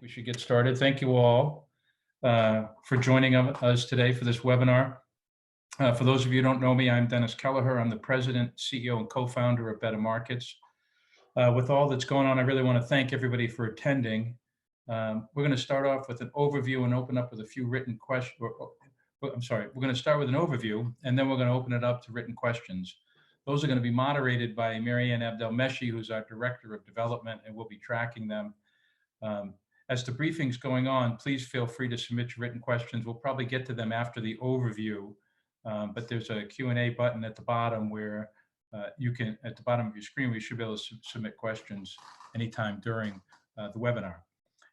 We should get started. Thank you all for joining us today for this webinar. For those of you who don't know me, I'm Dennis Kelleher. I'm the president, CEO, and co-founder of Better Markets. With all that's going on, I really want to thank everybody for attending. We're going to start off with an overview and open up with a few written questions. I'm sorry, we're going to start with an overview, and then we're going to open it up to written questions. Those are going to be moderated by Marianne Abdelmeshi, who's our Director of Development, and we'll be tracking them. As the briefing's going on, please feel free to submit your written questions. We'll probably get to them after the overview, but there's a Q&A button at the bottom where you can, at the bottom of your screen, we should be able to submit questions anytime during the webinar.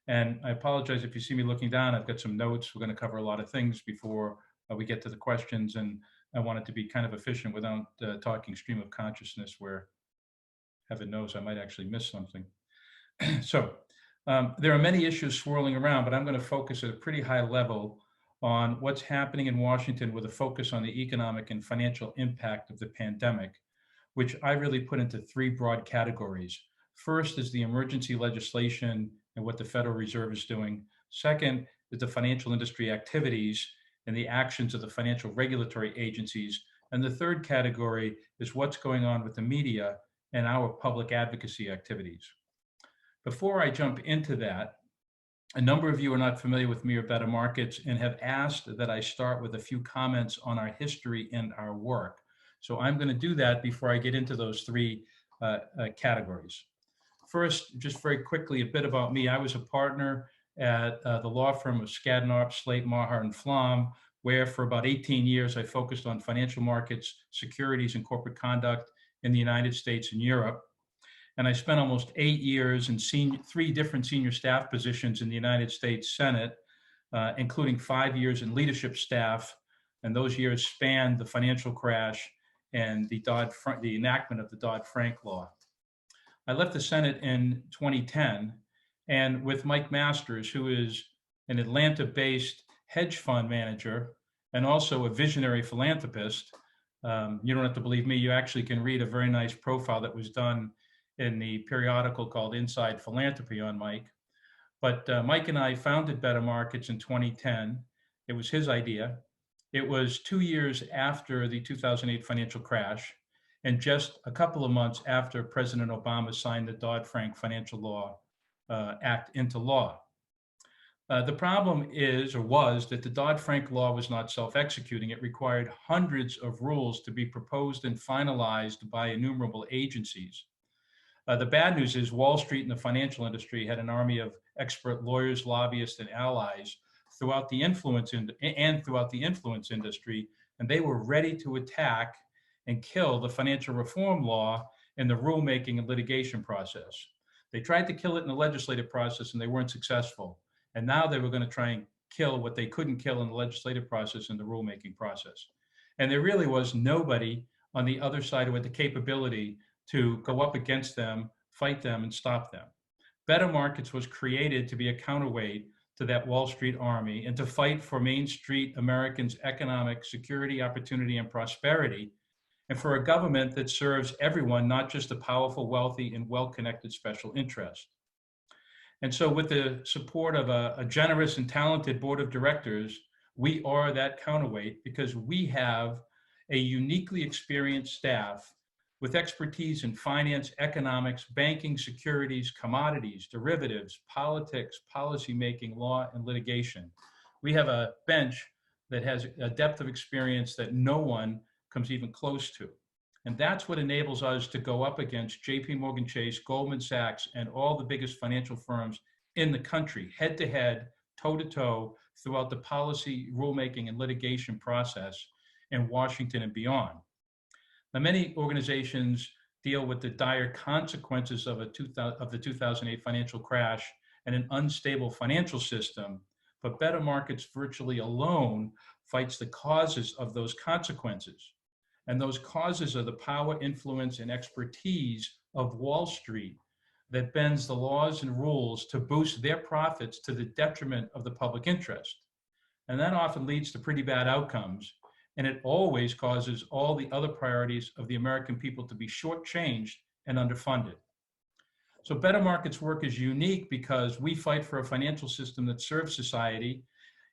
And I apologize if you see me looking down. I've got some notes. We're going to cover a lot of things before we get to the questions, and I want it to be kind of efficient without talking stream of consciousness where heaven knows I might actually miss something. So there are many issues swirling around, but I'm going to focus at a pretty high level on what's happening in Washington with a focus on the economic and financial impact of the pandemic, which I really put into three broad categories. First is the emergency legislation and what the Federal Reserve is doing. Second is the financial industry activities and the actions of the financial regulatory agencies. And the third category is what's going on with the media and our public advocacy activities. Before I jump into that, a number of you are not familiar with me or Better Markets and have asked that I start with a few comments on our history and our work. So I'm going to do that before I get into those three categories. First, just very quickly, a bit about me. I was a partner at the law firm of Skadden Arps, Slate, Maher, and Flom, where for about 18 years I focused on financial markets, securities, and corporate conduct in the United States and Europe. And I spent almost 8 years in three different senior staff positions in the United States Senate, including 5 years in leadership staff. And those years spanned the financial crash and the enactment of the Dodd-Frank law. I left the Senate in 2010, and with Mike Masters, who is an Atlanta-based hedge fund manager and also a visionary philanthropist. You don't have to believe me, you actually can read a very nice profile that was done in the periodical called Inside Philanthropy on Mike. But Mike and I founded Better Markets in 2010. It was his idea. It was 2 years after the 2008 financial crash and just a couple of months after President Obama signed the Dodd-Frank Financial Law Act into law. The problem was that the Dodd-Frank law was not self-executing. It required hundreds of rules to be proposed and finalized by innumerable agencies. The bad news is Wall Street and the financial industry had an army of expert lawyers, lobbyists, and allies throughout the influence industry, and they were ready to attack and kill the financial reform law in the rulemaking and litigation process. They tried to kill it in the legislative process and they weren't successful. And now they were going to try and kill what they couldn't kill in the legislative process and the rulemaking process. And there really was nobody on the other side who had the capability to go up against them, fight them, and stop them. Better Markets was created to be a counterweight to that Wall Street army and to fight for Main Street Americans' economic security, opportunity, and prosperity, and for a government that serves everyone, not just the powerful, wealthy, and well-connected special interest. And so with the support of a generous and talented board of directors, we are that counterweight because we have a uniquely experienced staff with expertise in finance, economics, banking, securities, commodities, derivatives, politics, policymaking, law, and litigation. We have a bench that has a depth of experience that no one comes even close to. And that's what enables us to go up against JP Morgan Chase, Goldman Sachs, and all the biggest financial firms in the country, head to head, toe to toe, throughout the policy, rulemaking, and litigation process in Washington and beyond. Now, many organizations deal with the dire consequences of the 2008 financial crash and an unstable financial system, but Better Markets virtually alone fights the causes of those consequences. And those causes are the power, influence, and expertise of Wall Street that bends the laws and rules to boost their profits to the detriment of the public interest. And that often leads to pretty bad outcomes. And it always causes all the other priorities of the American people to be shortchanged and underfunded. So Better Markets work is unique because we fight for a financial system that serves society,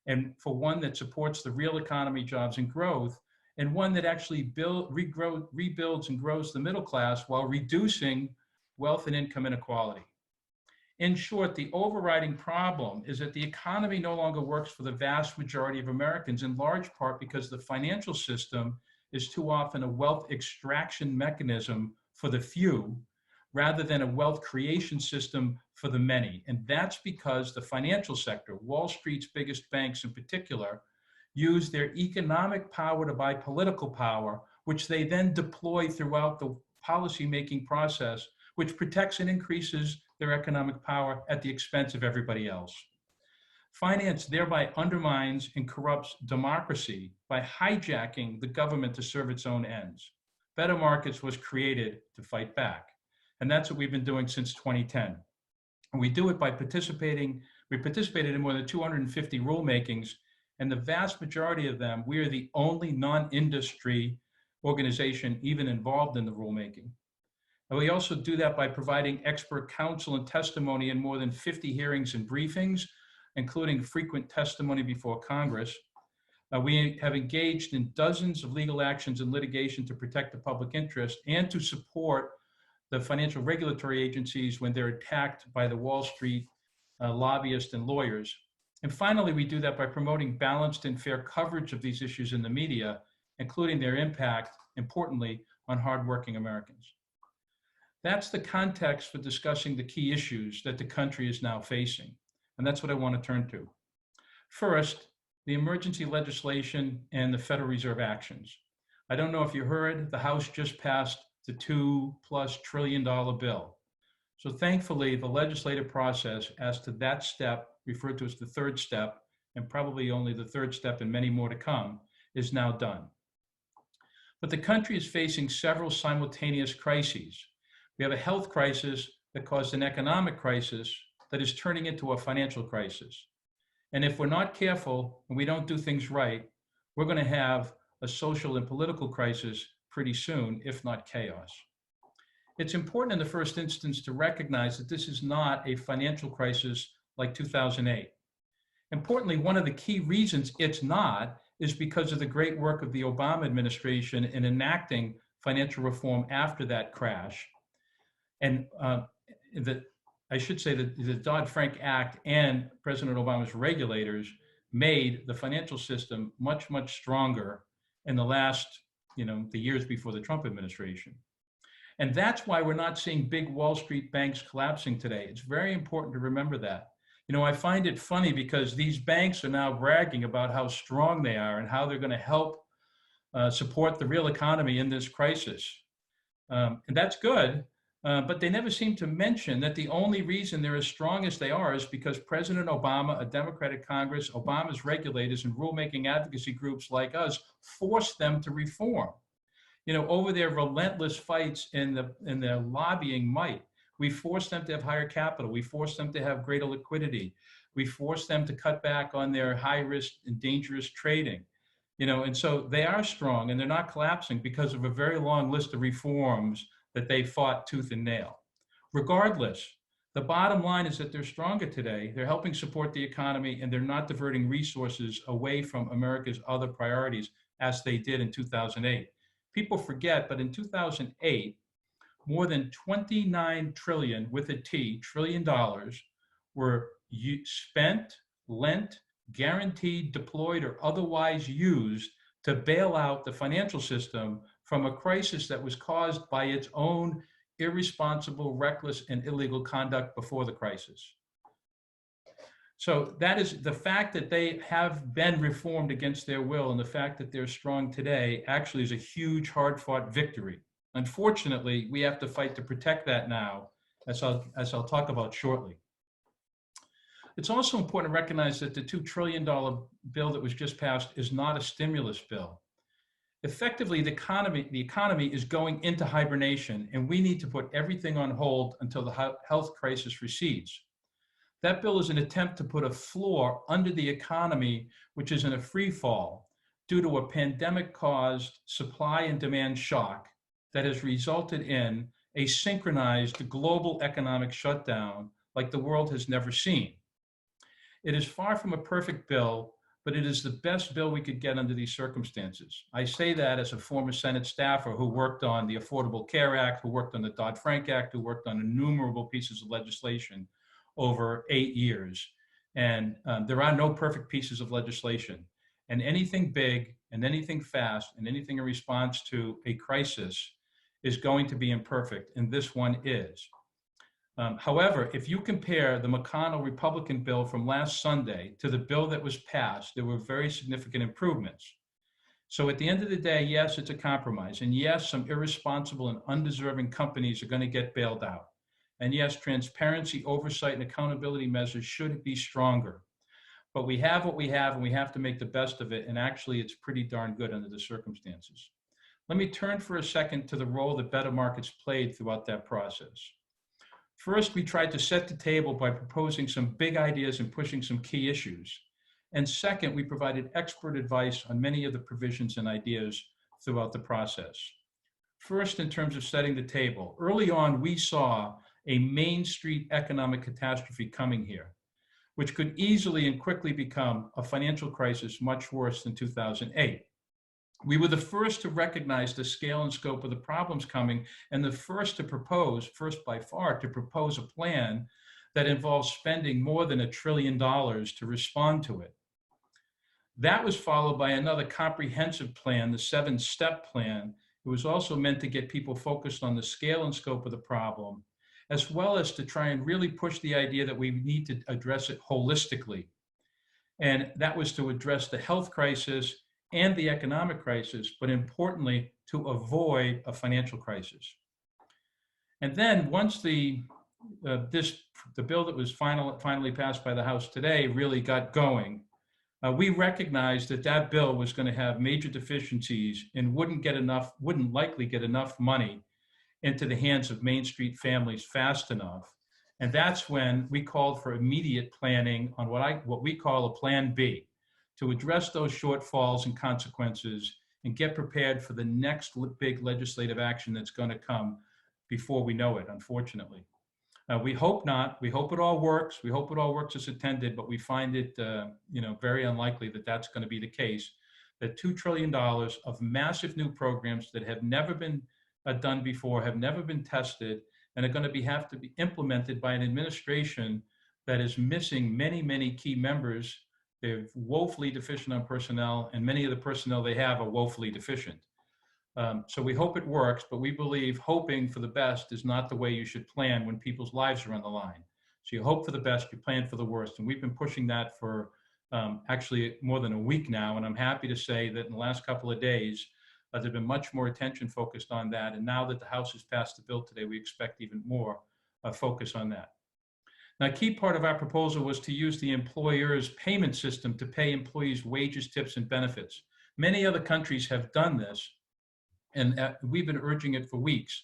and for one that supports the real economy, jobs, and growth, and one that actually rebuilds and grows the middle class while reducing wealth and income inequality. In short, the overriding problem is that the economy no longer works for the vast majority of Americans, in large part because the financial system is too often a wealth extraction mechanism for the few, rather than a wealth creation system for the many. And that's because the financial sector, Wall Street's biggest banks in particular, use their economic power to buy political power, which they then deploy throughout the policymaking process, which protects and increases their economic power at the expense of everybody else. Finance thereby undermines and corrupts democracy by hijacking the government to serve its own ends. Better Markets was created to fight back. And that's what we've been doing since 2010. And we do it by we participated in more than 250 rulemakings, and the vast majority of them, we are the only non-industry organization even involved in the rulemaking. And we also do that by providing expert counsel and testimony in more than 50 hearings and briefings, including frequent testimony before Congress. We have engaged in dozens of legal actions and litigation to protect the public interest and to support the financial regulatory agencies when they're attacked by the Wall Street lobbyists and lawyers. And finally, we do that by promoting balanced and fair coverage of these issues in the media, including their impact, importantly, on hardworking Americans. That's the context for discussing the key issues that the country is now facing. And that's what I want to turn to. First, the emergency legislation and the Federal Reserve actions. I don't know if you heard, the House just passed the $2+ trillion bill. So thankfully, the legislative process as to that step, referred to as the third step, and probably only the third step and many more to come, is now done. But the country is facing several simultaneous crises. We have a health crisis that caused an economic crisis that is turning into a financial crisis. And if we're not careful and we don't do things right, we're going to have a social and political crisis pretty soon, if not chaos. It's important in the first instance to recognize that this is not a financial crisis like 2008. Importantly, one of the key reasons it's not is because of the great work of the Obama administration in enacting financial reform after that crash. And I should say that the Dodd-Frank Act and President Obama's regulators made the financial system much, much stronger in the last, the years before the Trump administration. And that's why we're not seeing big Wall Street banks collapsing today. It's very important to remember that. I find it funny because these banks are now bragging about how strong they are and how they're going to help support the real economy in this crisis. And that's good. But they never seem to mention that the only reason they're as strong as they are is because President Obama, a Democratic Congress, Obama's regulators, and rulemaking advocacy groups like us forced them to reform. Over their relentless fights in their lobbying might, we forced them to have higher capital. We forced them to have greater liquidity. We forced them to cut back on their high risk and dangerous trading. And so they are strong and they're not collapsing because of a very long list of reforms that they fought tooth and nail. Regardless, the bottom line is that they're stronger today. They're helping support the economy and they're not diverting resources away from America's other priorities as they did in 2008. People forget, but in 2008, more than 29 trillion with a T, trillion dollars were spent, lent, guaranteed, deployed, or otherwise used to bail out the financial system from a crisis that was caused by its own irresponsible, reckless, and illegal conduct before the crisis. So that is the fact that they have been reformed against their will, and the fact that they're strong today actually is a huge, hard-fought victory. Unfortunately, we have to fight to protect that now, as I'll talk about shortly. It's also important to recognize that the $2 trillion bill that was just passed is not a stimulus bill. Effectively, the economy is going into hibernation, and we need to put everything on hold until the health crisis recedes. That bill is an attempt to put a floor under the economy, which is in a free fall due to a pandemic-caused supply and demand shock that has resulted in a synchronized global economic shutdown like the world has never seen. It is far from a perfect bill, but it is the best bill we could get under these circumstances. I say that as a former Senate staffer who worked on the Affordable Care Act, who worked on the Dodd-Frank Act, who worked on innumerable pieces of legislation over 8 years. And there are no perfect pieces of legislation. And anything big and anything fast and anything in response to a crisis is going to be imperfect, and this one is. However, if you compare the McConnell Republican bill from last Sunday to the bill that was passed, there were very significant improvements. So at the end of the day, yes, it's a compromise. And yes, some irresponsible and undeserving companies are going to get bailed out. And yes, transparency, oversight, and accountability measures should be stronger. But we have what we have, and we have to make the best of it. And actually, it's pretty darn good under the circumstances. Let me turn for a second to the role that Better Markets played throughout that process. First, we tried to set the table by proposing some big ideas and pushing some key issues. And second, we provided expert advice on many of the provisions and ideas throughout the process. First, in terms of setting the table, early on, we saw a Main Street economic catastrophe coming here, which could easily and quickly become a financial crisis much worse than 2008. We were the first to recognize the scale and scope of the problems coming, and the first to propose, first by far, to propose a plan that involves spending more than $1 trillion to respond to it. That was followed by another comprehensive plan, the 7-step plan. It was also meant to get people focused on the scale and scope of the problem, as well as to try and really push the idea that we need to address it holistically. And that was to address the health crisis and the economic crisis, but importantly, to avoid a financial crisis. And then once the bill that was finally passed by the House today really got going, we recognized that that bill was going to have major deficiencies and wouldn't likely get enough money into the hands of Main Street families fast enough. And that's when we called for immediate planning on what we call a Plan B, to address those shortfalls and consequences and get prepared for the next big legislative action that's going to come before we know it, unfortunately. We hope not. We hope it all works. We hope it all works as intended, but we find it very unlikely that that's going to be the case, that $2 trillion of massive new programs that have never been done before, have never been tested, and are going to have to be implemented by an administration that is missing many, many key members. They're woefully deficient on personnel, and many of the personnel they have are woefully deficient. So we hope it works, but we believe hoping for the best is not the way you should plan when people's lives are on the line. So you hope for the best, you plan for the worst. And we've been pushing that for actually more than a week now. And I'm happy to say that in the last couple of days, there's been much more attention focused on that. And now that the House has passed the bill today, we expect even more focus on that. Now, a key part of our proposal was to use the employer's payment system to pay employees wages, tips, and benefits. Many other countries have done this, and we've been urging it for weeks.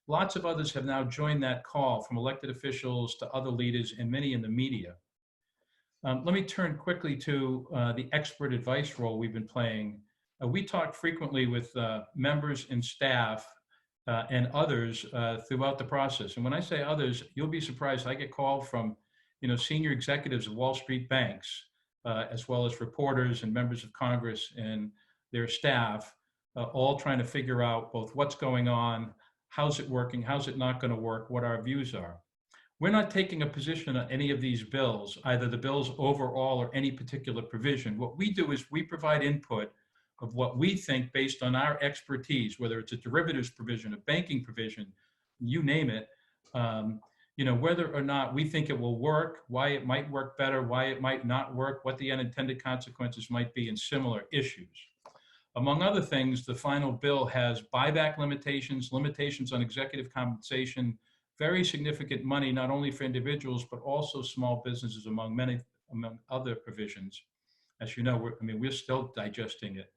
Lots of others have now joined that call, from elected officials to other leaders and many in the media. Let me turn quickly to the expert advice role we've been playing. We talk frequently with members and staff and others throughout the process. And when I say others, you'll be surprised. I get called from, senior executives of Wall Street banks, as well as reporters and members of Congress and their staff, all trying to figure out both what's going on, how's it working, how's it not going to work, what our views are. We're not taking a position on any of these bills, either the bills overall or any particular provision. What we do is we provide input of what we think based on our expertise, whether it's a derivatives provision, a banking provision, you name it, whether or not we think it will work, why it might work better, why it might not work, what the unintended consequences might be in similar issues. Among other things, the final bill has buyback limitations, limitations on executive compensation, very significant money, not only for individuals, but also small businesses, among other provisions. As you know, we're still digesting it.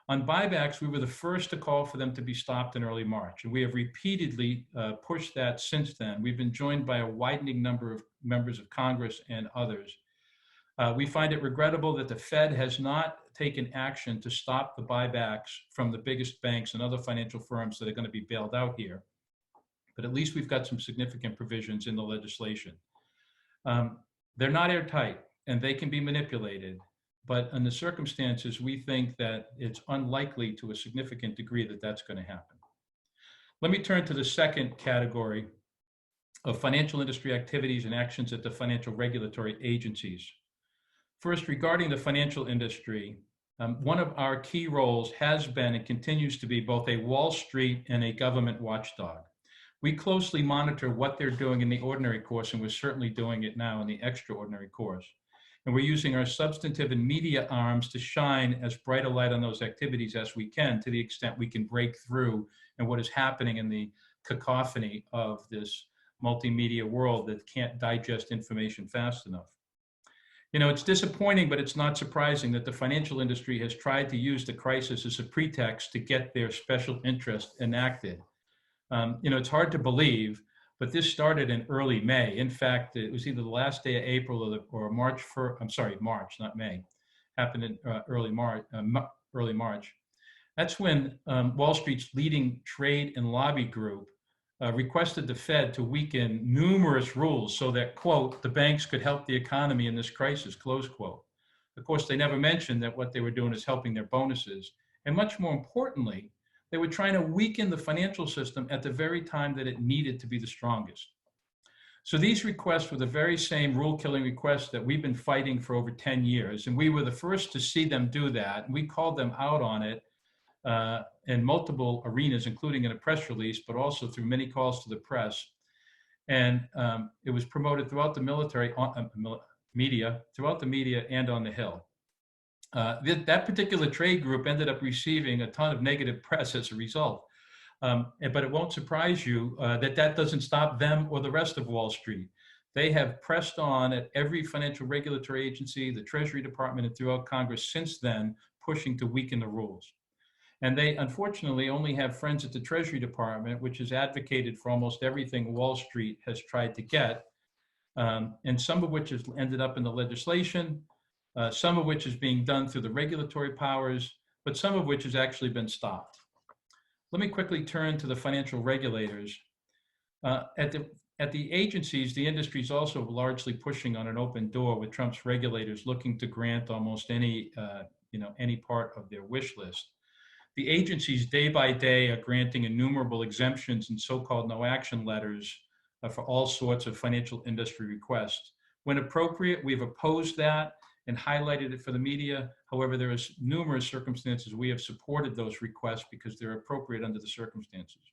On buybacks, we were the first to call for them to be stopped in early March, and we have repeatedly pushed that since then. We've been joined by a widening number of members of Congress and others. We find it regrettable that the Fed has not taken action to stop the buybacks from the biggest banks and other financial firms that are going to be bailed out here. but at least we've got some significant provisions in the legislation. They're not airtight and they can be manipulated, but in the circumstances, we think that it's unlikely to a significant degree that that's going to happen. Let me turn to the second category of financial industry activities and actions at the financial regulatory agencies. First, regarding the financial industry, one of our key roles has been and continues to be both a Wall Street and a government watchdog. We closely monitor what they're doing in the ordinary course, and we're certainly doing it now in the extraordinary course. And we're using our substantive and media arms to shine as bright a light on those activities as we can, to the extent we can break through and what is happening in the cacophony of this multimedia world that can't digest information fast enough. You know, it's disappointing, but it's not surprising that the financial industry has tried to use the crisis as a pretext to get their special interest enacted. You know, it's hard to believe, but this started in early May. In fact, it was either the last day of April or March, March, not May. Happened in early March. That's when Wall Street's leading trade and lobby group requested the Fed to weaken numerous rules so that, quote, the banks could help the economy in this crisis, close quote. Of course, they never mentioned that what they were doing is helping their bonuses. And much more importantly, they were trying to weaken the financial system at the very time that it needed to be the strongest. So these requests were the very same rule-killing requests that we've been fighting for over 10 years. And we were the first to see them do that. And we called them out on it in multiple arenas, including in a press release, but also through many calls to the press. And it was promoted throughout the media and on the Hill. That particular trade group ended up receiving a ton of negative press as a result. But it won't surprise you that doesn't stop them or the rest of Wall Street. They have pressed on at every financial regulatory agency, the Treasury Department, and throughout Congress since then, pushing to weaken the rules. And they unfortunately only have friends at the Treasury Department, which has advocated for almost everything Wall Street has tried to get, and some of which has ended up in the legislation, some of which is being done through the regulatory powers, but some of which has actually been stopped. Let me quickly turn to the financial regulators. At the agencies, the industry is also largely pushing on an open door with Trump's regulators looking to grant almost any part of their wish list. The agencies day by day are granting innumerable exemptions and so-called no action letters for all sorts of financial industry requests. When appropriate, we've opposed that and highlighted it for the media. However, there is numerous circumstances we have supported those requests because they're appropriate under the circumstances.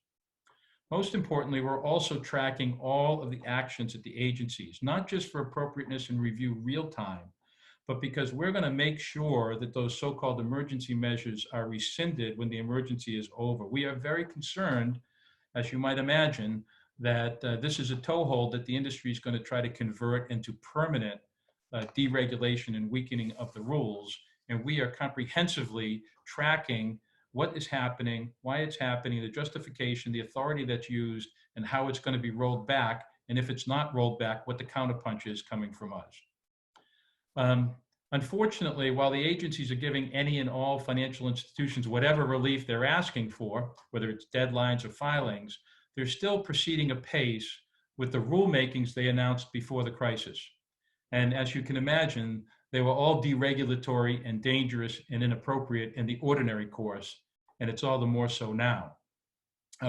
Most importantly, we're also tracking all of the actions at the agencies, not just for appropriateness and review real time, but because we're going to make sure that those so-called emergency measures are rescinded when the emergency is over. We are very concerned, as you might imagine, that this is a toehold that the industry is going to try to convert into permanent deregulation and weakening of the rules. And we are comprehensively tracking what is happening, why it's happening, the justification, the authority that's used, and how it's going to be rolled back. And if it's not rolled back, what the counterpunch is coming from us. Unfortunately, while the agencies are giving any and all financial institutions whatever relief they're asking for, whether it's deadlines or filings, they're still proceeding apace with the rulemakings they announced before the crisis. And as you can imagine, they were all deregulatory and dangerous and inappropriate in the ordinary course, and it's all the more so now.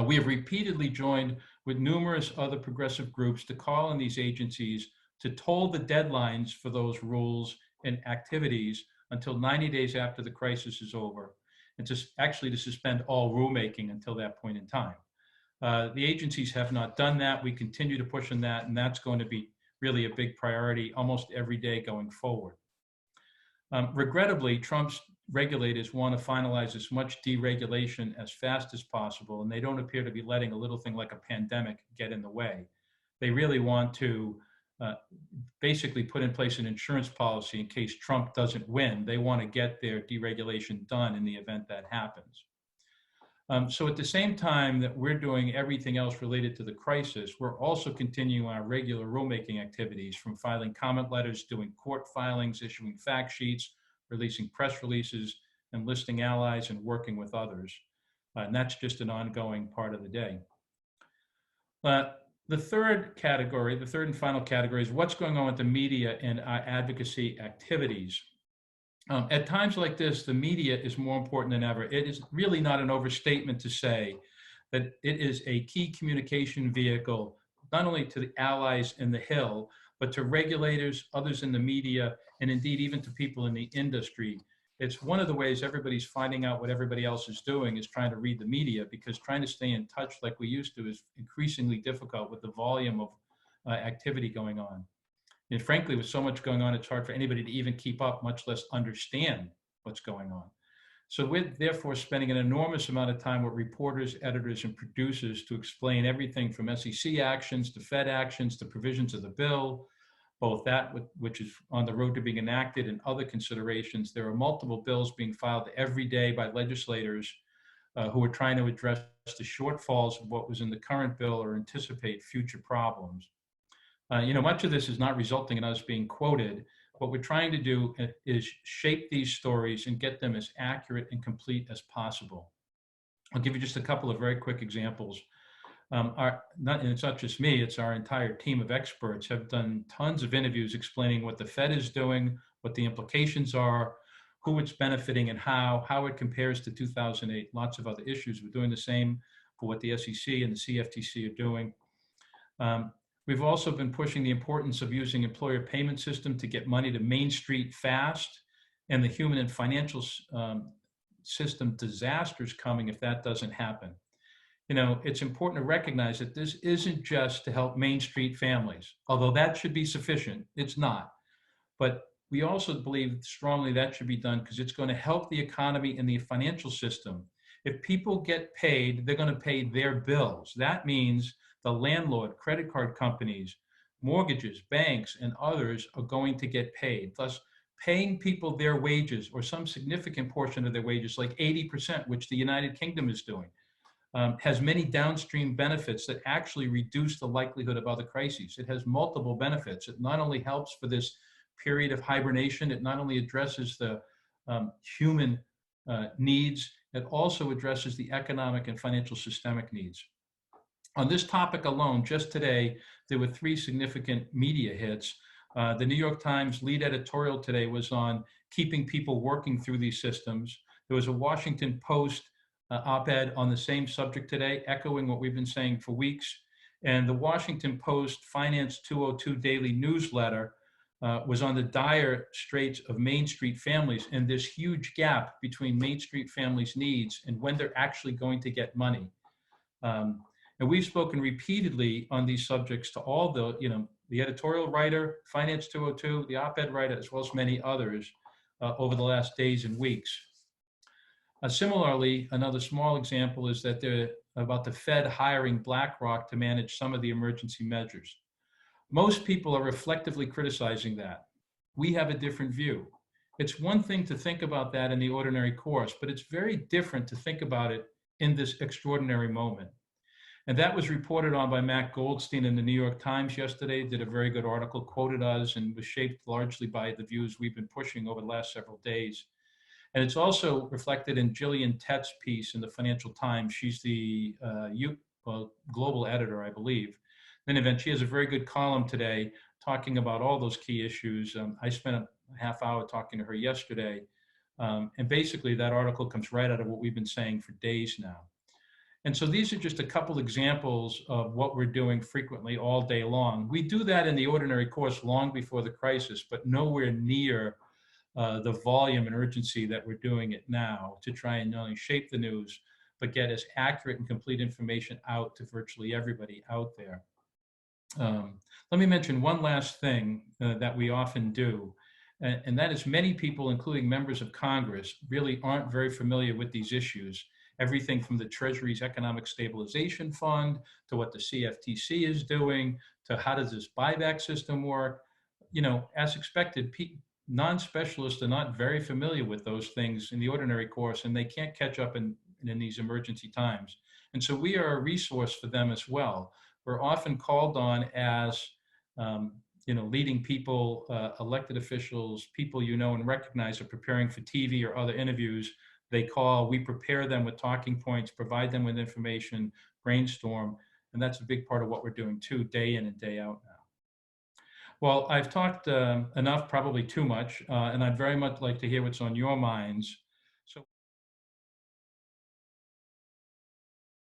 We have repeatedly joined with numerous other progressive groups to call on these agencies to toll the deadlines for those rules and activities until 90 days after the crisis is over, and to suspend all rulemaking until that point in time. The agencies have not done that. We continue to push on that, and that's going to be really a big priority almost every day going forward. Regrettably, Trump's regulators want to finalize as much deregulation as fast as possible, and they don't appear to be letting a little thing like a pandemic get in the way. They really want to basically put in place an insurance policy in case Trump doesn't win. They want to get their deregulation done in the event that happens. So at the same time that we're doing everything else related to the crisis, we're also continuing our regular rulemaking activities, from filing comment letters, doing court filings, issuing fact sheets, releasing press releases, and listing allies and working with others. And that's just an ongoing part of the day. The third category, the third and final category, is what's going on with the media and advocacy activities. At times like this, the media is more important than ever. It is really not an overstatement to say that it is a key communication vehicle, not only to the allies in the Hill, but to regulators, others in the media, and indeed even to people in the industry. It's one of the ways everybody's finding out what everybody else is doing is trying to read the media, because trying to stay in touch like we used to is increasingly difficult with the volume of activity going on. And frankly, with so much going on, it's hard for anybody to even keep up, much less understand what's going on. So we're therefore spending an enormous amount of time with reporters, editors, and producers to explain everything from SEC actions to Fed actions to provisions of the bill, both that which is on the road to being enacted and other considerations. There are multiple bills being filed every day by legislators who are trying to address the shortfalls of what was in the current bill or anticipate future problems. Much of this is not resulting in us being quoted. What we're trying to do is shape these stories and get them as accurate and complete as possible. I'll give you just a couple of very quick examples. And it's not just me, it's our entire team of experts have done tons of interviews explaining what the Fed is doing, what the implications are, who it's benefiting and how it compares to 2008, lots of other issues. We're doing the same for what the SEC and the CFTC are doing. We've also been pushing the importance of using employer payment system to get money to Main Street fast, and the human and financial system disasters coming if that doesn't happen. It's important to recognize that this isn't just to help Main Street families, although that should be sufficient. It's not. But we also believe strongly that should be done because it's going to help the economy and the financial system. If people get paid, they're going to pay their bills. That means the landlord, credit card companies, mortgages, banks, and others are going to get paid. Thus, paying people their wages or some significant portion of their wages, like 80%, which the United Kingdom is doing, has many downstream benefits that actually reduce the likelihood of other crises. It has multiple benefits. It not only helps for this period of hibernation, it not only addresses the human needs, it also addresses the economic and financial systemic needs. On this topic alone, just today, there were 3 significant media hits. The New York Times lead editorial today was on keeping people working through these systems. There was a Washington Post op-ed on the same subject today, echoing what we've been saying for weeks. And the Washington Post Finance 202 daily newsletter was on the dire straits of Main Street families and this huge gap between Main Street families' needs and when they're actually going to get money. And we've spoken repeatedly on these subjects to all the editorial writer, Finance 202, the op-ed writer, as well as many others over the last days and weeks. Similarly, another small example is that about the Fed hiring BlackRock to manage some of the emergency measures. Most people are reflectively criticizing that. We have a different view. It's one thing to think about that in the ordinary course, but it's very different to think about it in this extraordinary moment. And that was reported on by Matt Goldstein in the New York Times yesterday, did a very good article, quoted us, and was shaped largely by the views we've been pushing over the last several days. And it's also reflected in Gillian Tett's piece in the Financial Times. She's the global editor, I believe. In any event, she has a very good column today talking about all those key issues. I spent a half hour talking to her yesterday. And basically that article comes right out of what we've been saying for days now. And so these are just a couple examples of what we're doing frequently all day long. We do that in the ordinary course long before the crisis, but nowhere near the volume and urgency that we're doing it now to try and not only shape the news, but get as accurate and complete information out to virtually everybody out there. Let me mention one last thing that we often do, and that is many people, including members of Congress, really aren't very familiar with these issues. Everything from the Treasury's Economic Stabilization Fund to what the CFTC is doing to how does this buyback system work. As expected, non-specialists are not very familiar with those things in the ordinary course, and they can't catch up in these emergency times. And so we are a resource for them as well. We're often called on as leading people, elected officials, people and recognize are preparing for TV or other interviews. They call, we prepare them with talking points, provide them with information, brainstorm. And that's a big part of what we're doing too, day in and day out now. Well, I've talked enough, probably too much, and I'd very much like to hear what's on your minds